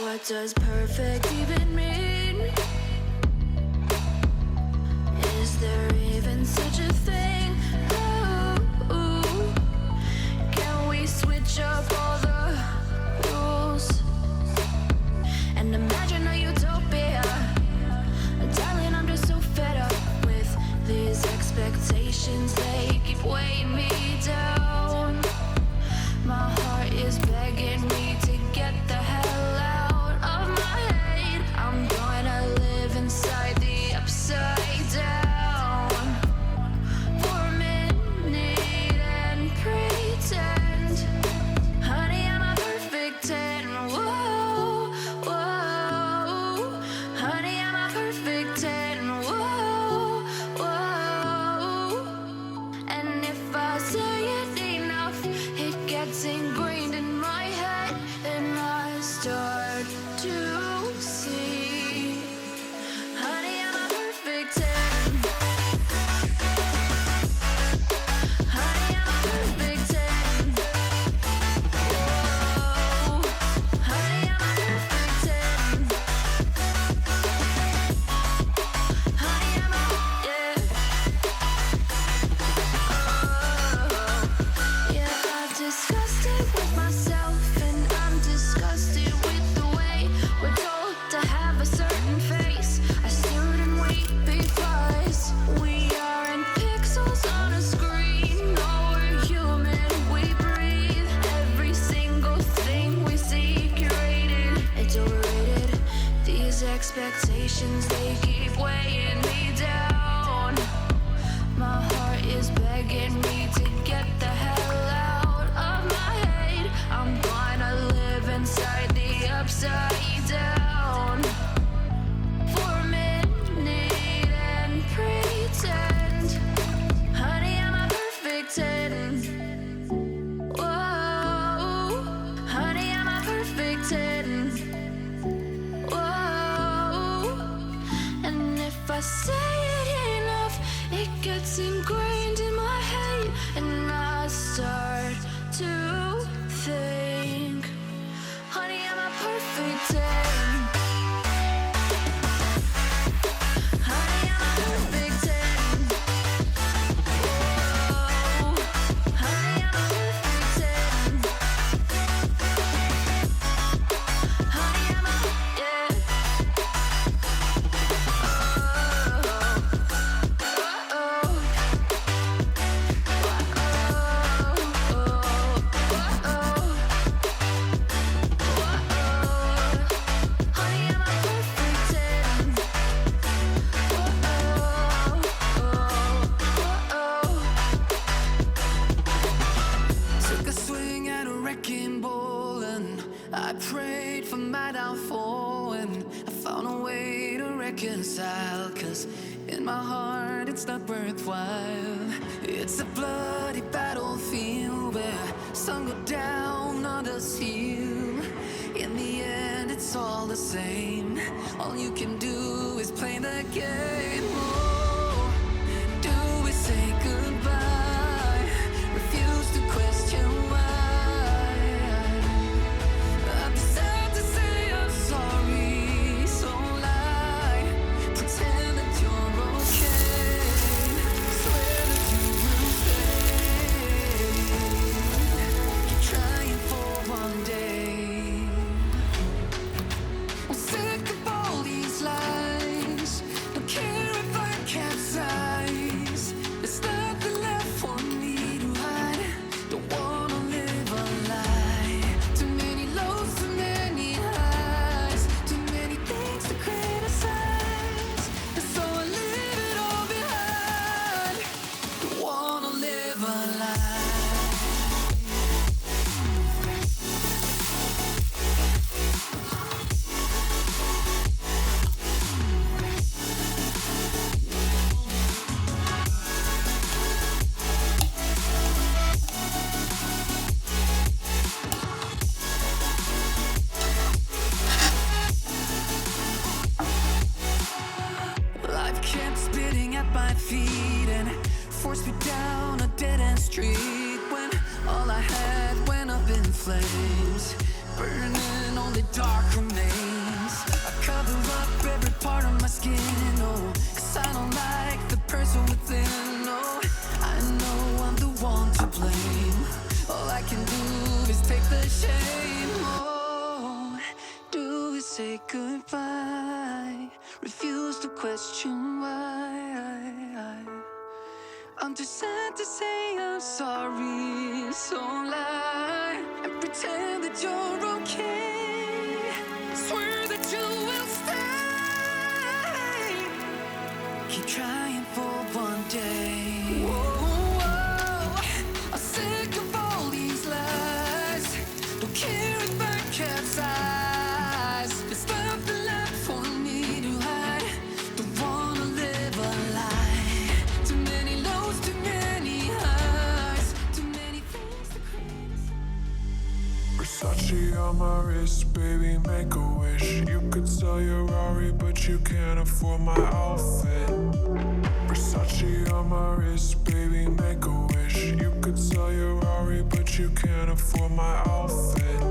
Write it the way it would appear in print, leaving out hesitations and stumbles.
What does perfect even mean? Is there even such a thing? Ooh, can we switch up all the rules and imagine a utopia? Darling, I'm just so fed up with these expectations. They keep weighing me down. My heart is begging me to get the hell out of my head. I'm gonna live inside the upside down for a minute and pretend, honey, I'm a perfect 10. Whoa, whoa, honey, I'm a perfect 10. Whoa, whoa, and if I say it enough, it gets ingrained in my head, and I start to see, honey, I'm a perfect 10. Honey, I'm a perfect 10. Whoa, honey, I'm a perfect 10. Honey, I'm a, yeah. Yeah, I've discussed it with myself, and I'm disgusted with the way we're told to have a certain face. I stood and wait because we aren't pixels on a screen. No, we're human, we breathe. Every single thing we see curated, it's overrated. These expectations, they keep weighing me down. My heart is begging me to get the hell out of my head. I'm gonna live inside the upside down for a minute and pretend, honey, I'm a perfect 10. Whoa, honey, I'm a perfect 10. Whoa, and if I say it enough, it gets ingrained in my head, and I start to think, honey, I'm a perfect 10. Honey, I'm a perfect 10. Whoa, honey, I'm a perfect 10. Honey, I'm a, yeah. Took a swing at a wrecking ball, and I prayed for my downfall, and I found a way to reconcile, 'cause in my heart it's not worthwhile. It's a bloody battlefield where some go down, others heal. In the end it's all the same. All you can do is play the game. Oh, do we say goodbye? Refuse to question why. I've decided to say I'm sorry, so lie. Pretend that you're okay. Swear that you will stay. Keep trying for one day. I'm sick of all these lies. Don't care if I capsize. There's nothing left for me to hide. Don't wanna live a lie. Too many lows, too many highs. Too many things to criticize. And so I leave it all behind. Don't wanna live a lie. Life kept spitting at my feet and forced me down a dead-end street, when all I had went up in flames, burning only dark remains. say goodbye, refuse to question why. I'm too sad to say I'm sorry, so lie and pretend that you're okay. Swear that you will stay. Keep trying for one day. Whoa, I'm sick of all these lies. Don't care if I capsize. There's nothing left for me to hide. Don't wanna live a lie. Too many lows, too many highs. Too many things to criticize. Versace on my wrist, baby, make a wish. You could sell your Rari, but you can't afford my outfit. Versace on my wrist, baby, make a wish. You could sell your Rari, but you can't afford my outfit.